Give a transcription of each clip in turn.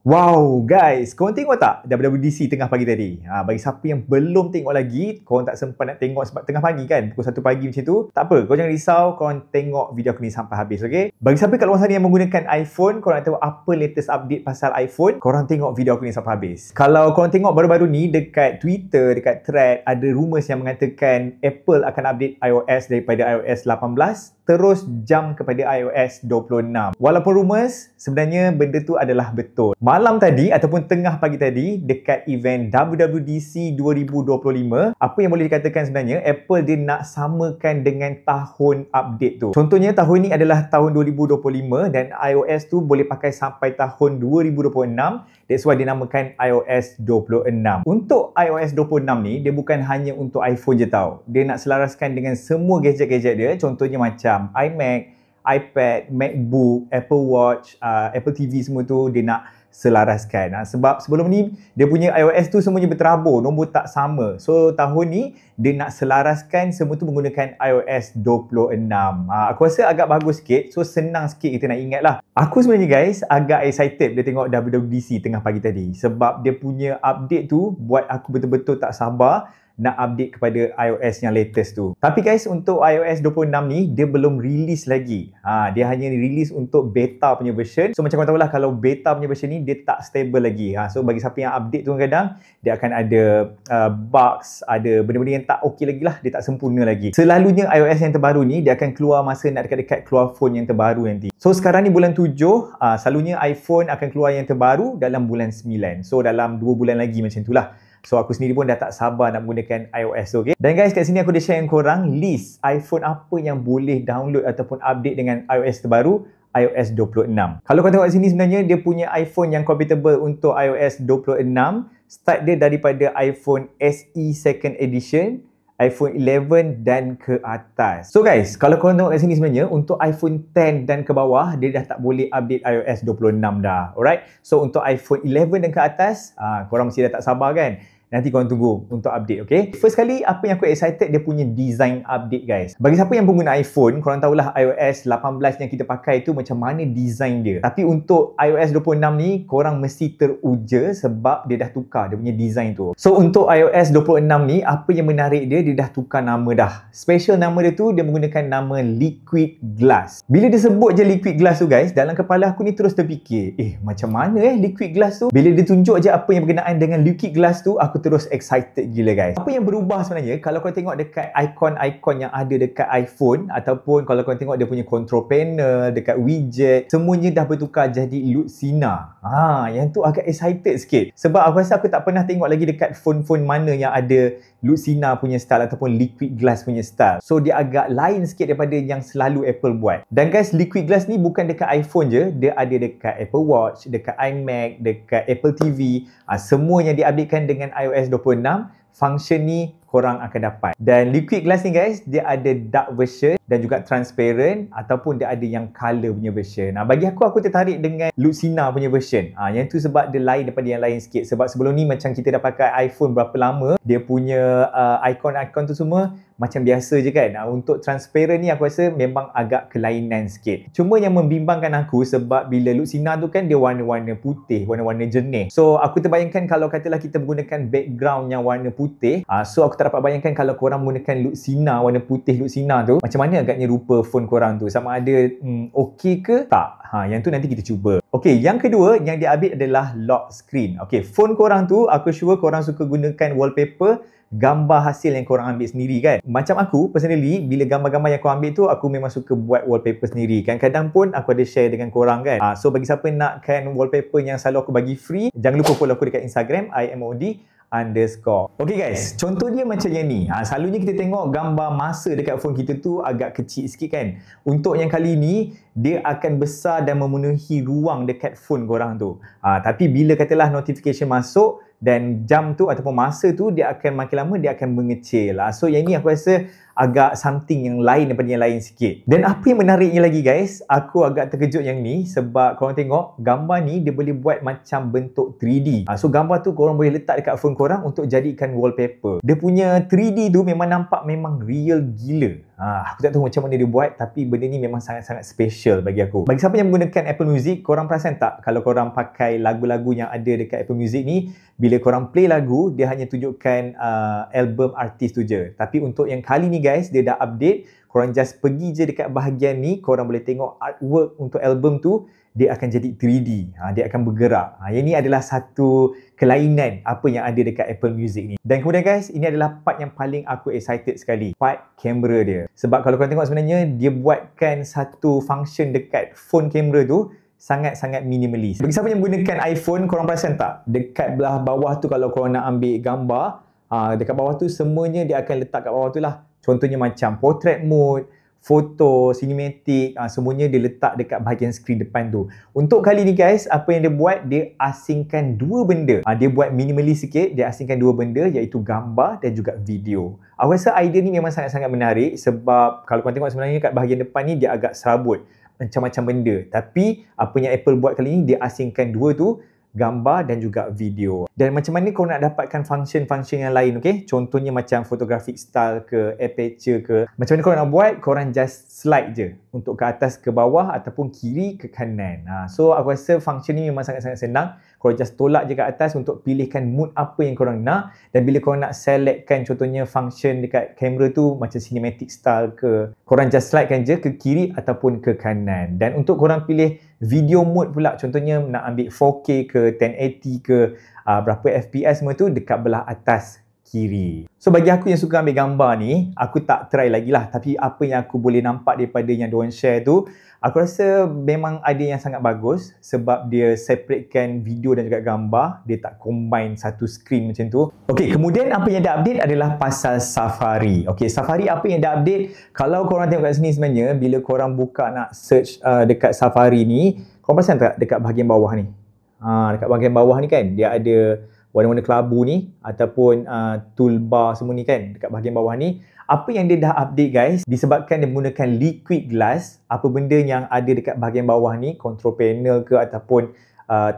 Wow guys, korang tengok tak WWDC tengah pagi tadi? Bagi siapa yang belum tengok lagi, korang tak sempat nak tengok sebab tengah pagi kan, pukul 1 pagi macam tu. Tak apa, korang jangan risau, korang tengok video aku ni sampai habis, okay? Bagi siapa kat luar sana yang menggunakan iPhone, korang nak tahu apa latest update pasal iPhone, korang tengok video aku ni sampai habis. Kalau korang tengok baru-baru ni dekat Twitter, dekat thread, ada rumours yang mengatakan Apple akan update iOS daripada iOS 18 terus jump kepada iOS 26. Walaupun rumours, sebenarnya benda tu adalah betul. Malam tadi ataupun tengah pagi tadi dekat event WWDC 2025, apa yang boleh dikatakan sebenarnya Apple dia nak samakan dengan tahun update tu. Contohnya tahun ni adalah tahun 2025 dan iOS tu boleh pakai sampai tahun 2026. That's why dinamakan iOS 26. Untuk iOS 26 ni, dia bukan hanya untuk iPhone je tau. Dia nak selaraskan dengan semua gadget-gadget dia. Contohnya macam iMac, iPad, MacBook, Apple Watch, Apple TV semua tu dia nak selaraskan. Sebab sebelum ni dia punya iOS tu semuanya berterabur, nombor tak sama. So tahun ni dia nak selaraskan semua tu menggunakan iOS 26. Aku rasa agak bagus sikit. So senang sikit kita nak ingat lah. Aku sebenarnya guys agak excited bila tengok WWDC tengah pagi tadi. Sebab dia punya update tu buat aku betul-betul tak sabar nak update kepada iOS yang latest tu. Tapi guys, untuk iOS 26 ni, dia belum release lagi. Dia hanya release untuk beta punya version. So macam korang tahulah, kalau beta punya version ni, dia tak stable lagi. So bagi siapa yang update tu kadang, dia akan ada bugs, ada benda-benda yang tak okey lagi lah. Dia tak sempurna lagi. Selalunya iOS yang terbaru ni, dia akan keluar masa nak dekat-dekat keluar phone yang terbaru nanti. So sekarang ni bulan 7, selalunya iPhone akan keluar yang terbaru dalam bulan 9. So dalam 2 bulan lagi macam tu lah. So aku sendiri pun dah tak sabar nak menggunakan iOS tu, okay? Dan guys, kat sini aku dah share dengan korang list iPhone apa yang boleh download ataupun update dengan iOS terbaru, iOS 26. Kalau kau tengok kat sini sebenarnya dia punya iPhone yang compatible untuk iOS 26, start dia daripada iPhone SE Second Edition, iPhone 11 dan ke atas. So guys, kalau korang tengok kat sini sebenarnya untuk iPhone 10 dan ke bawah, dia dah tak boleh update iOS 26 dah. Alright? So untuk iPhone 11 dan ke atas, korang mesti dah tak sabar kan? Nanti korang tunggu untuk update, okay? First kali, apa yang aku excited, dia punya design update, guys. Bagi siapa yang pengguna iPhone, korang tahulah iOS 18 yang kita pakai tu macam mana design dia. Tapi untuk iOS 26 ni, korang mesti teruja sebab dia dah tukar dia punya design tu. So, untuk iOS 26 ni, apa yang menarik dia, dia dah tukar nama dah. Special nama dia tu, dia menggunakan nama Liquid Glass. Bila dia sebut je Liquid Glass tu, guys, dalam kepala aku ni terus terfikir, macam mana Liquid Glass tu? Bila dia tunjuk je apa yang berkenaan dengan Liquid Glass tu, aku terus excited gila guys. Apa yang berubah sebenarnya kalau kau tengok dekat ikon-ikon yang ada dekat iPhone ataupun kalau kau tengok dia punya control panel, dekat widget, semuanya dah bertukar jadi Lucina. Yang tu agak excited sikit. Sebab aku rasa aku tak pernah tengok lagi dekat phone-phone mana yang ada Lucina punya style ataupun Liquid Glass punya style. So dia agak lain sikit daripada yang selalu Apple buat. Dan guys, Liquid Glass ni bukan dekat iPhone je, dia ada dekat Apple Watch, dekat iMac, dekat Apple TV. Semuanya diupdatekan dengan iOS 26, function ni korang akan dapat. Dan Liquid Glass ni guys, dia ada dark version dan juga transparent ataupun dia ada yang color punya version. Bagi aku tertarik dengan Lucina punya version. Yang tu sebab dia lain daripada yang lain sikit. Sebab sebelum ni macam kita dah pakai iPhone berapa lama, dia punya ikon-ikon tu semua macam biasa je kan. Untuk transparent ni aku rasa memang agak kelainan sikit. Cuma yang membimbangkan aku sebab bila Lucina tu kan dia warna-warna putih, warna-warna jernih. So aku terbayangkan kalau katalah kita menggunakan background yang warna putih, so aku tak dapat bayangkan kalau korang menggunakan Lucina, warna putih Lucina tu, macam mana agaknya rupa phone korang tu, sama ada okey ke tak. Yang tu nanti kita cuba. Okay, yang kedua yang dia update adalah lock screen. Okay, phone korang tu aku sure korang suka gunakan wallpaper, gambar hasil yang korang ambil sendiri kan. Macam aku personally, bila gambar-gambar yang korang ambil tu, aku memang suka buat wallpaper sendiri. Kadang-kadang pun aku ada share dengan korang kan. So bagi siapa nakkan wallpaper yang selalu aku bagi free, jangan lupa follow aku dekat Instagram IMOD_. Okay guys, contoh dia macam yang ni. Selalunya kita tengok gambar masa dekat phone kita tu agak kecil sikit kan. Untuk yang kali ni, dia akan besar dan memenuhi ruang dekat phone korang tu. Tapi bila katalah notification masuk dan jam tu ataupun masa tu, dia akan makin lama dia akan mengecil. So yang ni aku rasa agak something yang lain daripada yang lain sikit. Dan apa yang menariknya lagi guys, aku agak terkejut yang ni sebab korang tengok gambar ni dia boleh buat macam bentuk 3D. So gambar tu korang boleh letak dekat phone korang untuk jadikan wallpaper. Dia punya 3D tu memang nampak memang real gila. Aku tak tahu macam mana dia buat, tapi benda ni memang sangat-sangat special bagi aku. Bagi siapa yang menggunakan Apple Music, korang perasan tak kalau korang pakai lagu-lagu yang ada dekat Apple Music ni, bila korang play lagu, dia hanya tunjukkan album artis tu je. Tapi untuk yang kali ni guys, dia dah update. Korang just pergi je dekat bahagian ni, korang boleh tengok artwork untuk album tu, dia akan jadi 3D. Dia akan bergerak. Yang ni adalah satu kelainan apa yang ada dekat Apple Music ni. Dan kemudian guys, ini adalah part yang paling aku excited sekali. Part kamera dia. Sebab kalau korang tengok sebenarnya, dia buatkan satu function dekat phone kamera tu sangat-sangat minimalis. Bagi siapa yang menggunakan iPhone, korang perasan tak? Dekat belah bawah tu kalau korang nak ambil gambar, dekat bawah tu semuanya dia akan letak kat bawah tu lah. Contohnya macam portrait mode, foto, cinematic, semuanya dia letak dekat bahagian skrin depan tu. Untuk kali ni guys, apa yang dia buat, dia asingkan dua benda. Dia buat minimalis sikit, dia asingkan dua benda iaitu gambar dan juga video. Aku rasa idea ni memang sangat-sangat menarik sebab kalau korang tengok sebenarnya kat bahagian depan ni dia agak serabut macam-macam benda. Tapi apa yang Apple buat kali ni, dia asingkan dua tu, gambar dan juga video. Dan macam mana korang nak dapatkan function-function yang lain, okay? Contohnya macam photographic style ke, aperture ke. Macam mana korang nak buat? Korang just slide je untuk ke atas ke bawah ataupun kiri ke kanan. So aku rasa function ni memang sangat-sangat senang. Korang just tolak je ke atas untuk pilihkan mood apa yang korang nak. Dan bila korang nak selectkan contohnya function dekat kamera tu macam cinematic style ke, korang just slidekan je ke kiri ataupun ke kanan. Dan untuk korang pilih video mode pula, contohnya nak ambil 4K ke 1080 ke, berapa FPS semua tu dekat belah atas kiri. So bagi aku yang suka ambil gambar ni, aku tak try lagi lah. Tapi apa yang aku boleh nampak daripada yang diorang share tu, aku rasa memang ada yang sangat bagus sebab dia separatekan video dan juga gambar. Dia tak combine satu screen macam tu. Okay, kemudian apa yang dah update adalah pasal Safari. Okay, Safari apa yang dah update? Kalau korang tengok kat sini sebenarnya, bila korang buka nak search dekat Safari ni, korang perasan tak dekat bahagian bawah ni? Dekat bahagian bawah ni kan, dia ada warna-warna kelabu ni ataupun toolbar semua ni kan dekat bahagian bawah ni. Apa yang dia dah update guys, disebabkan dia menggunakan liquid glass, apa benda yang ada dekat bahagian bawah ni, control panel ke ataupun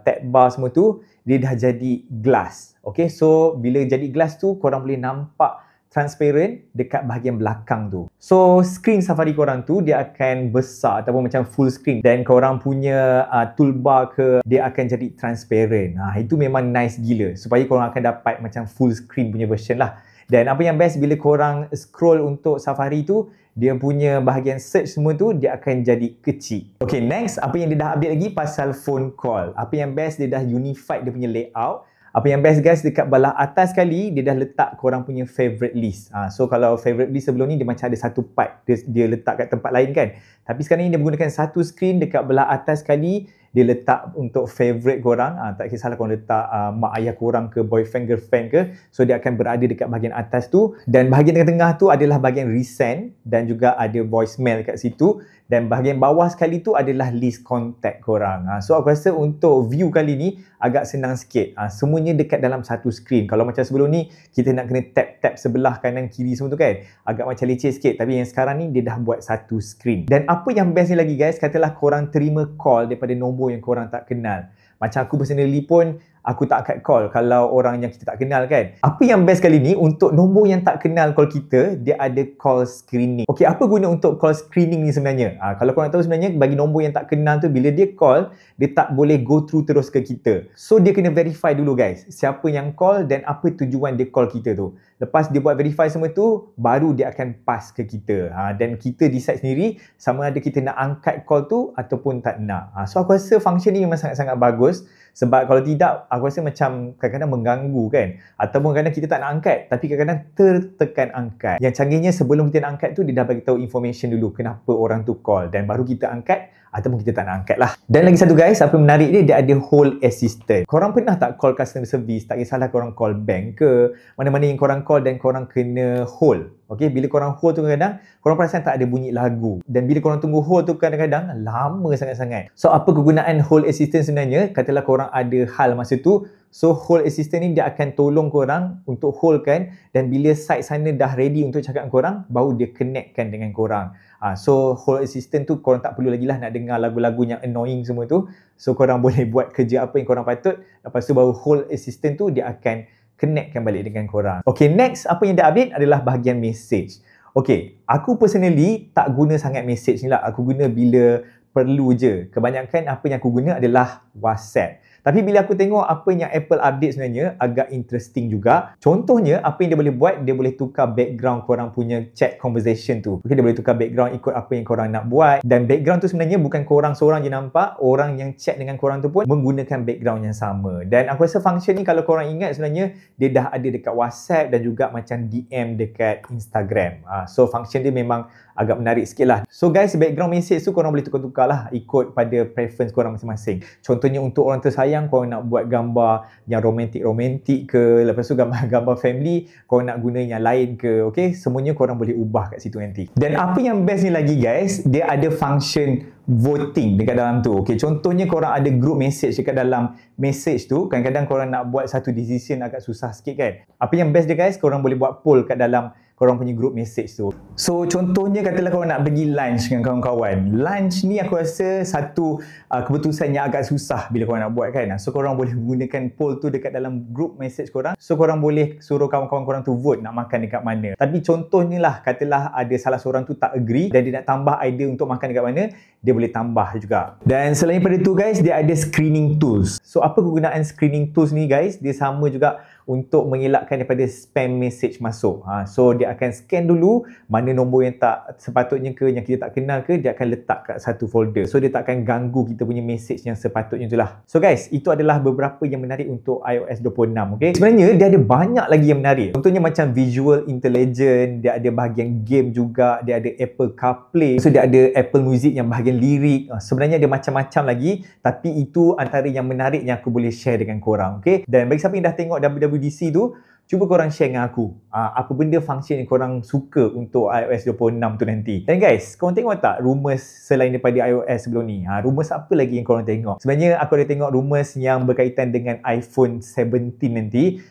tab bar semua tu, dia dah jadi glass. Okay, so bila jadi glass tu, korang boleh nampak transparent dekat bahagian belakang tu. So screen Safari korang tu dia akan besar ataupun macam full screen, dan korang punya toolbar ke dia akan jadi transparent. Itu memang nice gila supaya korang akan dapat macam full screen punya version lah. Dan apa yang best, bila korang scroll untuk Safari tu, dia punya bahagian search semua tu dia akan jadi kecil. Okay, next apa yang dia dah update lagi pasal phone call. Apa yang best, dia dah unified dia punya layout. Apa yang best guys, dekat belah atas sekali dia dah letak korang punya favorite list. So kalau favorite list sebelum ni dia macam ada satu part, dia letak kat tempat lain kan. Tapi sekarang ni dia menggunakan satu screen, dekat belah atas sekali dia letak untuk favorite korang. Tak kisahlah korang letak mak ayah korang ke, boyfriend, girlfriend ke. So dia akan berada dekat bahagian atas tu. Dan bahagian tengah-tengah tu adalah bahagian resend dan juga ada voicemail kat situ. Dan bahagian bawah sekali tu adalah list kontak korang. So aku rasa untuk view kali ni agak senang sikit. Semuanya dekat dalam satu screen. Kalau macam sebelum ni kita nak kena tap-tap sebelah kanan kiri semua tu kan, agak macam leceh sikit. Tapi yang sekarang ni dia dah buat satu screen. Dan apa yang best ni lagi guys, katalah korang terima call daripada nombor yang korang tak kenal. Macam aku personally pun, aku tak akan call kalau orang yang kita tak kenal kan. Apa yang best kali ni, untuk nombor yang tak kenal call kita, dia ada call screening. Okay, apa guna untuk call screening ni sebenarnya? Kalau korang tahu sebenarnya, bagi nombor yang tak kenal tu, bila dia call, dia tak boleh go through terus ke kita. So dia kena verify dulu guys, siapa yang call dan apa tujuan dia call kita tu. Lepas dia buat verify semua tu, baru dia akan pass ke kita. Dan kita decide sendiri sama ada kita nak angkat call tu ataupun tak nak. So aku rasa function ni memang sangat-sangat bagus. Sebab kalau tidak, aku rasa macam kadang-kadang mengganggu kan. Ataupun kadang-kadang kita tak nak angkat, tapi kadang-kadang tertekan angkat. Yang canggihnya, sebelum kita nak angkat tu, dia dah bagi tahu information dulu kenapa orang tu call. Dan baru kita angkat ataupun kita tak nak angkat lah. Dan lagi satu guys, apa menarik dia ada hold assistant. Korang pernah tak call customer service? Tak kisahlah korang call bank ke, mana-mana yang korang call dan korang kena hold. Okay, bila korang hold tu kadang-kadang, korang perasan tak ada bunyi lagu. Dan bila korang tunggu hold tu kadang-kadang lama sangat-sangat. So apa kegunaan hold assistant sebenarnya? Katalah korang ada hal masa tu, so hold assistant ni dia akan tolong korang untuk hold kan, dan bila site sana dah ready untuk cakap dengan korang, baru dia connectkan dengan korang. So hold assistant tu korang tak perlu lagi lah nak dengar lagu-lagu yang annoying semua tu. So korang boleh buat kerja apa yang korang patut, lepas tu baru hold assistant tu dia akan connectkan balik dengan korang. Okay, next apa yang dia update adalah bahagian message. Okay, aku personally tak guna sangat message ni lah. Aku guna bila perlu je. Kebanyakan apa yang aku guna adalah WhatsApp. Tapi bila aku tengok apa yang Apple update sebenarnya agak interesting juga. Contohnya apa yang dia boleh buat, dia boleh tukar background korang punya chat conversation tu. Okay, dia boleh tukar background ikut apa yang korang nak buat. Dan background tu sebenarnya bukan korang seorang je nampak, orang yang chat dengan korang tu pun menggunakan background yang sama. Dan aku rasa function ni kalau korang ingat sebenarnya dia dah ada dekat WhatsApp dan juga macam DM dekat Instagram. So function dia memang agak menarik sikit lah. So guys, background message tu korang boleh tukar-tukar lah ikut pada preference korang masing-masing. Contohnya untuk orang tersayang, korang nak buat gambar yang romantik-romantik ke, lepas tu gambar family, korang nak guna yang lain ke, okay? Semuanya korang boleh ubah kat situ nanti. Dan apa yang best ni lagi guys, dia ada function voting dekat dalam tu. Okay, contohnya korang ada group message dekat dalam message tu, kadang-kadang korang nak buat satu decision agak susah sikit kan. Apa yang best dia guys, korang boleh buat poll kat dalam korang punya group message tu. So contohnya katalah korang nak pergi lunch dengan kawan-kawan. Lunch ni aku rasa satu keputusan yang agak susah bila korang nak buat kan. So korang boleh menggunakan poll tu dekat dalam group message korang. So korang boleh suruh kawan-kawan korang tu vote nak makan dekat mana. Tapi contohnya lah, katalah ada salah seorang tu tak agree dan dia nak tambah idea untuk makan dekat mana, dia boleh tambah juga. Dan selain pada tu guys, dia ada screening tools. So apa kegunaan screening tools ni guys? Dia sama juga untuk mengelakkan daripada spam message masuk. So dia akan scan dulu mana nombor yang tak sepatutnya ke, yang kita tak kenal ke, dia akan letak kat satu folder. So dia tak akan ganggu kita punya message yang sepatutnya tu lah. So guys, itu adalah beberapa yang menarik untuk iOS 26. Okay? Sebenarnya dia ada banyak lagi yang menarik. Contohnya macam visual intelligence, dia ada bahagian game juga, dia ada Apple CarPlay, so dia ada Apple Music yang bahagian lirik. Sebenarnya dia macam-macam lagi, tapi itu antara yang menarik yang aku boleh share dengan korang. Okay? Dan bagi siapa yang dah tengok WWDC tu, cuba korang share dengan aku apa benda function yang korang suka untuk iOS 26 tu nanti. Dan guys, korang tengok tak rumours selain daripada iOS sebelum ni? Rumours apa lagi yang korang tengok? Sebenarnya aku ada tengok rumours yang berkaitan dengan iPhone 17 nanti.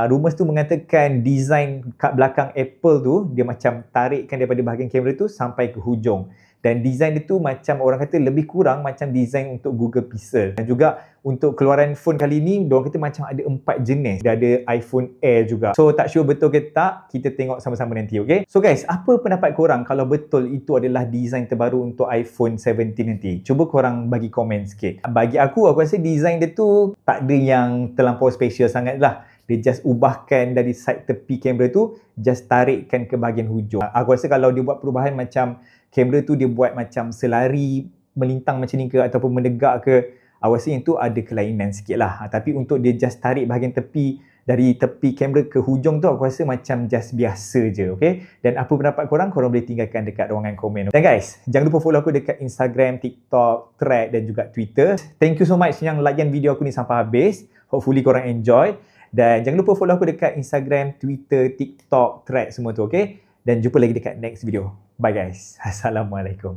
Rumours tu mengatakan design kat belakang Apple tu, dia macam tarikkan daripada bahagian kamera tu sampai ke hujung. Dan design dia tu macam orang kata lebih kurang macam design untuk Google Pixel. Dan juga untuk keluaran phone kali ni, diorang kata macam ada 4 jenis. Dia ada iPhone Air juga. So tak sure betul ke tak, kita tengok sama-sama nanti, okay? So guys, apa pendapat korang kalau betul itu adalah design terbaru untuk iPhone 17 nanti? Cuba korang bagi komen sikit. Bagi aku rasa design dia tu tak ada yang terlampau special sangat lah. Dia just ubahkan dari side tepi kamera tu, just tarikkan ke bahagian hujung. Aku rasa kalau dia buat perubahan macam kamera tu dia buat macam selari, melintang macam ni ke ataupun menegak ke, aku rasa yang tu ada kelainan sikit lah. Tapi untuk dia just tarik bahagian tepi, dari tepi kamera ke hujung tu, aku rasa macam just biasa je, okay? Dan apa pendapat korang? Korang boleh tinggalkan dekat ruangan komen. Dan guys, jangan lupa follow aku dekat Instagram, TikTok, Thread dan juga Twitter. Thank you so much yang layan video aku ni sampai habis. Hopefully korang enjoy. Dan jangan lupa follow aku dekat Instagram, Twitter, TikTok, Thread semua tu, okay? Dan jumpa lagi dekat next video. Bye guys. Assalamualaikum.